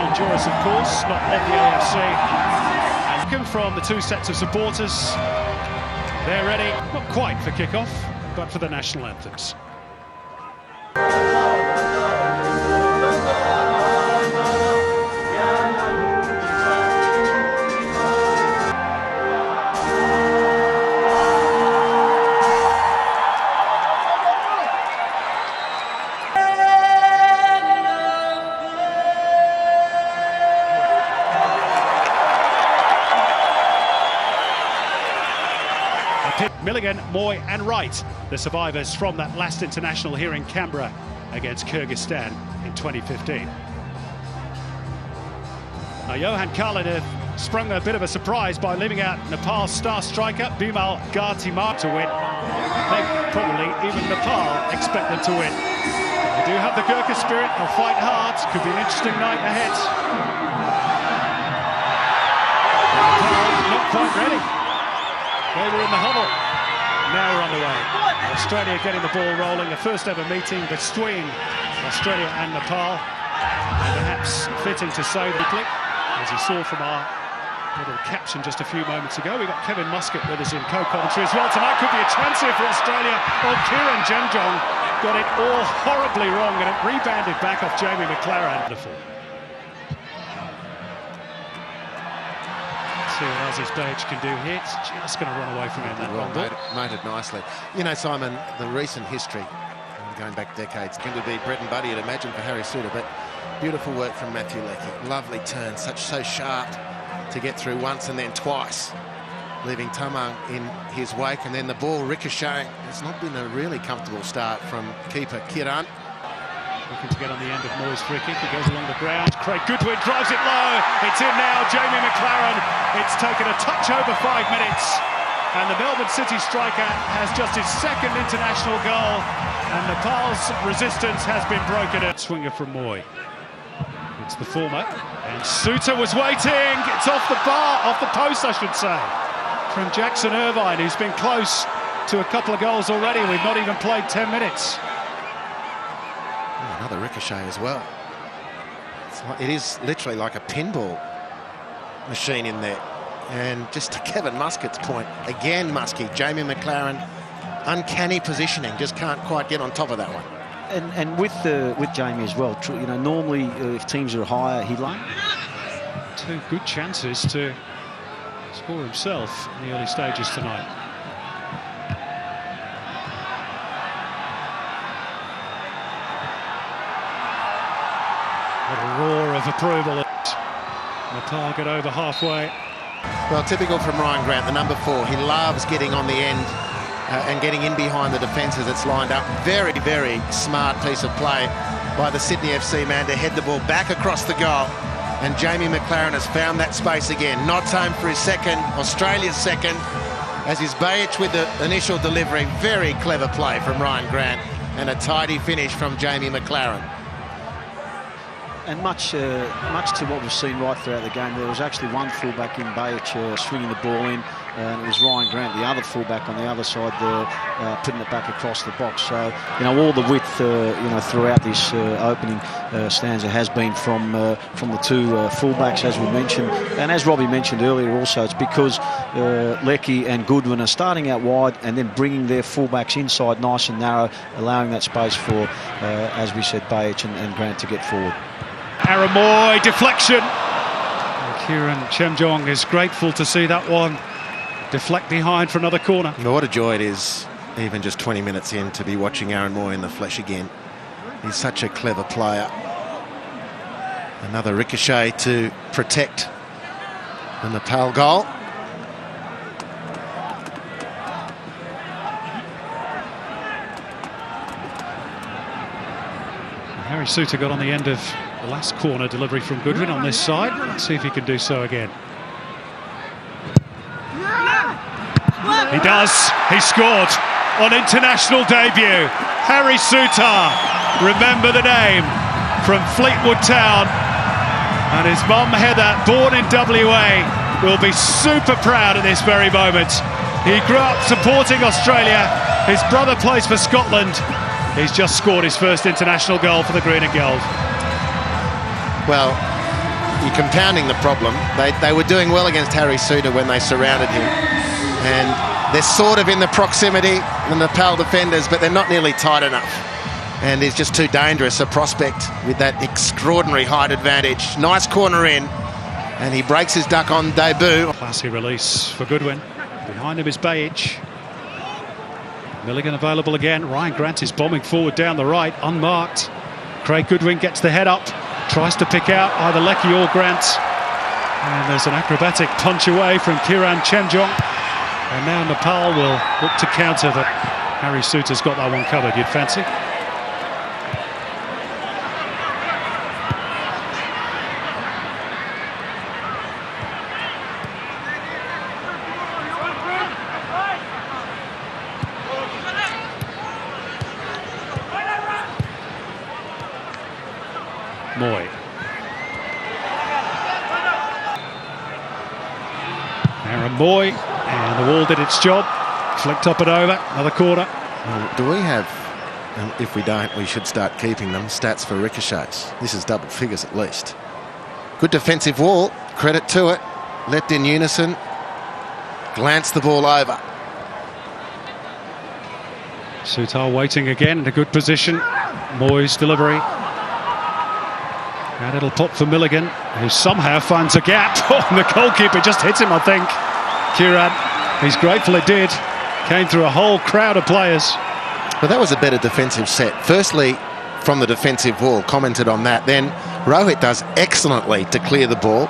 Honduras, of course, not of the AFC. And from the two sets of supporters, they're ready, not quite for kick-off, but for the national anthems. Milligan, Moy and Wright, the survivors from that last international here in Canberra against Kyrgyzstan in 2015. Now Johan Karladev sprung a bit of a surprise by leaving out Nepal's star striker Bimal Gartimar to win. I think probably even Nepal expect them to win. They do have the Gurkha spirit, they'll fight hard, could be an interesting night ahead. Nepal not quite ready. They were in the huddle. Now we're underway. Australia getting the ball rolling. The first ever meeting between Australia and Nepal. And perhaps fitting to say that, as you saw from our little caption just a few moments ago, we got Kevin Muscat with us in co-commentary as well. Tonight could be a chance here for Australia. Oh, Kieran Jemjong got it all horribly wrong and it rebounded back off Jamie McLaren. Wonderful. See what Aussie's Bage can do here. It's just going to run away from him. That well mated nicely. You know, Simon, the recent history, going back decades, going to be bread and butter, you'd imagine, for Harry Suter, but beautiful work from Matthew Leckie. Lovely turn, so sharp to get through once and then twice, leaving Tamang in his wake, and then the ball ricocheting. It's not been a really comfortable start from keeper Kiran. Looking to get on the end of Moy's free kick. He goes along the ground. Craig Goodwin drives it low. It's in now. Jamie McLaren. It's taken a touch over 5 minutes. And the Melbourne City striker has just his second international goal. And Nepal's resistance has been broken. Swinger from Moy. It's the former. And Suter was waiting. It's off the bar, off the post, I should say. From Jackson Irvine, who's been close to a couple of goals already. We've not even played 10 minutes. Another ricochet as well. It is literally like a pinball machine in there. And just to Kevin Muscat's point, again, Muskie, Jamie McLaren, uncanny positioning, just can't quite get on top of that one. And with Jamie as well, you know, normally if teams are higher, he like two good chances to score himself in the early stages tonight. What a roar of approval. Nepal get over halfway. Well, typical from Ryan Grant, the number 4. He loves getting on the end and getting in behind the defence as it's lined up. Very, very smart piece of play by the Sydney FC man to head the ball back across the goal. And Jamie McLaren has found that space again. Notts home for his second, Australia's second, as is Bajic with the initial delivery. Very clever play from Ryan Grant and a tidy finish from Jamie McLaren. And much to what we've seen right throughout the game, there was actually one fullback in Bajic swinging the ball in, and it was Ryan Grant, the other fullback on the other side there, putting it back across the box. So, you know, all the width, you know, throughout this opening stanza has been from the two fullbacks, as we mentioned. And as Robbie mentioned earlier also, it's because Leckie and Goodwin are starting out wide and then bringing their fullbacks inside nice and narrow, allowing that space for, as we said, Bajic and Grant to get forward. Aramoy, deflection. And Kieran Jemjong is grateful to see that one deflect behind for another corner. What a joy it is, even just 20 minutes in, to be watching Aaron Moy in the flesh again. He's such a clever player. Another ricochet to protect the Nepal goal. Harry Suter got on the end of the last corner delivery from Goodwin on this side. Let's see if he can do so again. He does. He scored on international debut. Harry Suter, remember the name, from Fleetwood Town. And his mum Heather, born in WA, will be super proud at this very moment. He grew up supporting Australia. His brother plays for Scotland. He's just scored his first international goal for the green and gold. Well, you're compounding the problem. They were doing well against Harry Suter when they surrounded him. And they're sort of in the proximity, the Nepal defenders, but they're not nearly tight enough. And he's just too dangerous a prospect with that extraordinary height advantage. Nice corner in, and he breaks his duck on debut. Classy release for Goodwin. Behind him is Bajic. Milligan available again. Ryan Grant is bombing forward down the right, unmarked. Craig Goodwin gets the head up, tries to pick out either Leckie or Grant. And there's an acrobatic punch away from Kiran Chemjong. And now Nepal will look to counter, but Harry Suter's got that one covered, you'd fancy. Moy. Aaron Moy, and the wall did its job. Flicked up and over, another corner. Well, do we have, if we don't, we should start keeping them, stats for ricochets. This is double figures at least. Good defensive wall, credit to it. Leapt in unison, glanced the ball over. Sutar waiting again in a good position. Moy's delivery. And it'll pop for Milligan, who somehow finds a gap. Oh, the goalkeeper just hits him, I think. Kiran, he's grateful it did. Came through a whole crowd of players. Well, that was a better defensive set. Firstly, from the defensive wall, commented on that. Then Rohit does excellently to clear the ball.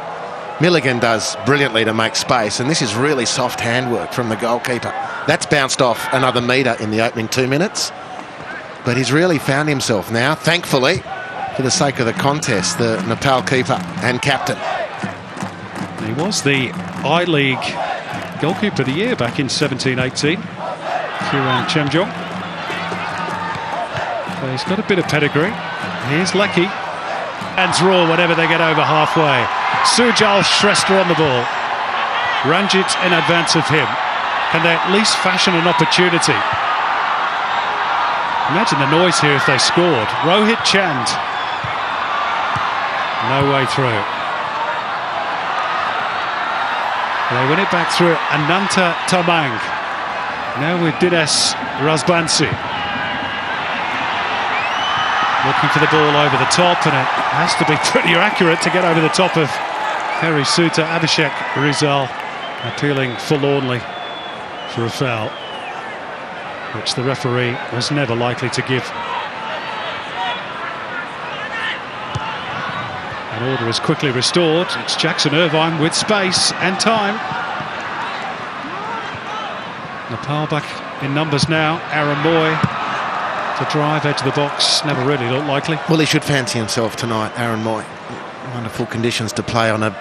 Milligan does brilliantly to make space. And this is really soft handwork from the goalkeeper. That's bounced off another metre in the opening 2 minutes. But he's really found himself now, thankfully, for the sake of the contest, the Nepal keeper and captain. He was the I-League goalkeeper of the year back in 17-18. Kiran Chemjong. But he's got a bit of pedigree. Here's Leckie. Hands raw whenever they get over halfway. Sujal Shrestha on the ball. Ranjit in advance of him. Can they at least fashion an opportunity? Imagine the noise here if they scored. Rohit Chand. No way through. They win it back through Ananta Tamang. Now with Dinesh Razbansi. Looking for the ball over the top, and it has to be pretty accurate to get over the top of Harry Suter. Abhishek Rizal appealing forlornly for a foul, which the referee was never likely to give. An order is quickly restored. It's Jackson Irvine with space and time. Nepal back in numbers now. Aaron Moy to drive, edge of the box. Never really looked likely. Well, he should fancy himself tonight, Aaron Moy. Wonderful conditions to play on a...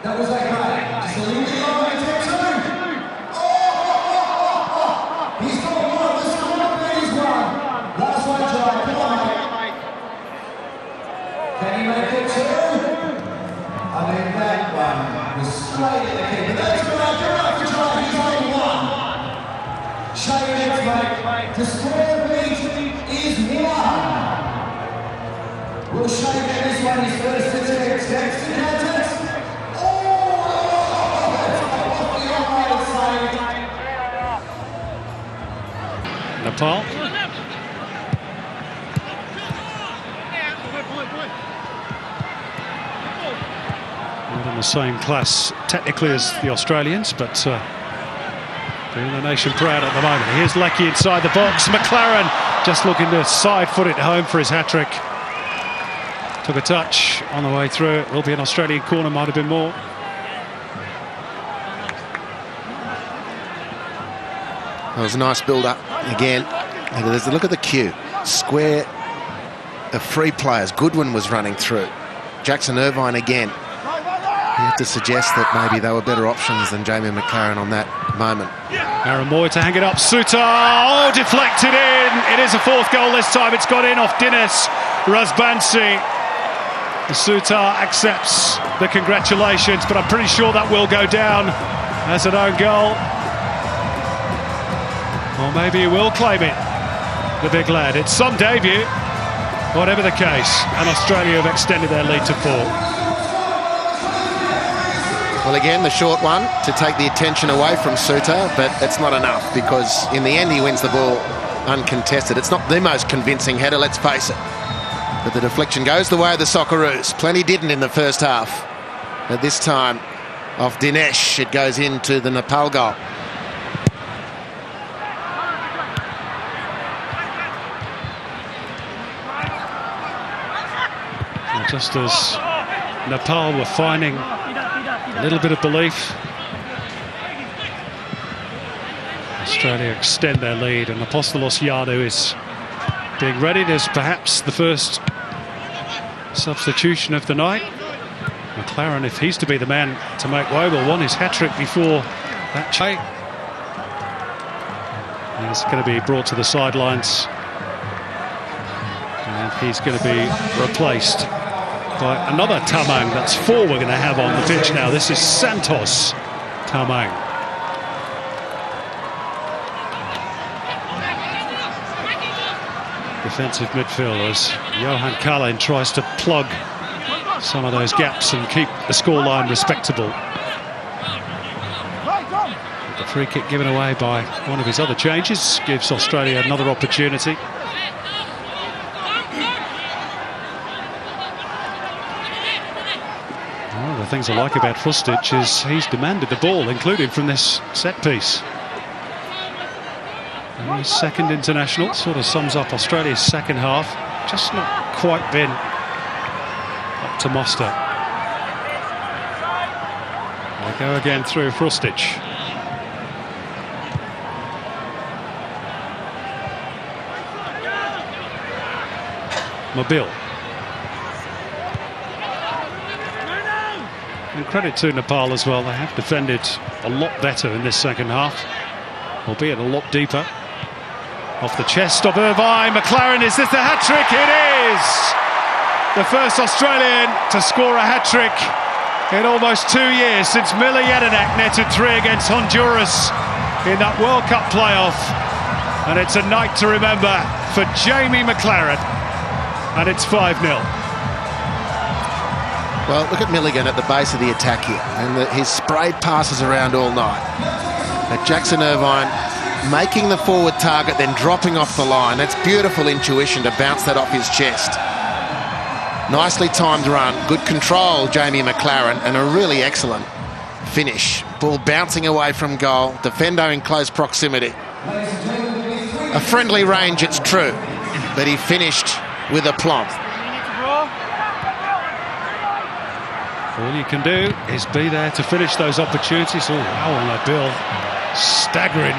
That was okay. Just a little bit longer attention. He's got one. Let's come on, please, one. Last one, try. Come on, mate. Can he make it two? I mean, that one was straight at the keeper. That's right. Come on, try. He's only one. Shake it, mate. To square beat is one. We'll shake it. This one is first attempt. Next to contest. Nepal. Not in the same class technically as the Australians, but doing the nation proud at the moment. Here's Leckie inside the box. McLaren just looking to side-foot it home for his hat-trick. Took a touch on the way through. It will be an Australian corner, might have been more. That was a nice build-up again. There's a look at the queue. Square of free players. Goodwin was running through. Jackson Irvine again. You have to suggest that maybe they were better options than Jamie McLaren on that moment. Aaron Moy to hang it up. Suter, oh, deflected in. It is a fourth goal this time. It's got in off Dinesh Razbansi. Sutar accepts the congratulations, but I'm pretty sure that will go down as an own goal. Or maybe he will claim it, the big lad. It's some debut, whatever the case, and Australia have extended their lead to 4. Well, again, the short one to take the attention away from Sutar, but it's not enough because in the end he wins the ball uncontested. It's not the most convincing header, let's face it. But the deflection goes the way of the Socceroos. Plenty didn't in the first half. But this time, off Dinesh, it goes into the Nepal goal. And just as Nepal were finding a little bit of belief, Australia extend their lead, and Apostolos Yadu is being readied as perhaps the first substitution of the night. McLaren, if he's to be the man to make way, will want his hat-trick before that change. He's going to be brought to the sidelines, and he's going to be replaced by another Tamang. That's 4 we're going to have on the pitch now. This is Santos Tamang. Defensive midfielders. Johan Kalin tries to plug some of those gaps and keep the scoreline respectable. The free kick given away by one of his other changes gives Australia another opportunity. One of the things I like about Fustic is he's demanded the ball, including from this set piece. And his second international sort of sums up Australia's second half. Just not quite been up to muster. They go again through Fustic. Mobile. And credit to Nepal as well. They have defended a lot better in this second half, albeit a lot deeper. Off the chest of Irvine, McLaren, is this the hat-trick? It is! The first Australian to score a hat-trick in almost 2 years since Miller Jedinak netted 3 against Honduras in that World Cup playoff. And it's a night to remember for Jamie McLaren. And it's 5-0. Well, look at Milligan at the base of the attack here. And his sprayed passes around all night. Jackson Irvine making the forward target, then dropping off the line. That's beautiful intuition to bounce that off his chest. Nicely timed run, good control, Jamie McLaren, and a really excellent finish. Ball bouncing away from goal, defender in close proximity. A friendly range, it's true, but he finished with aplomb. All you can do is be there to finish those opportunities. Oh, wow, on that bill. Staggering.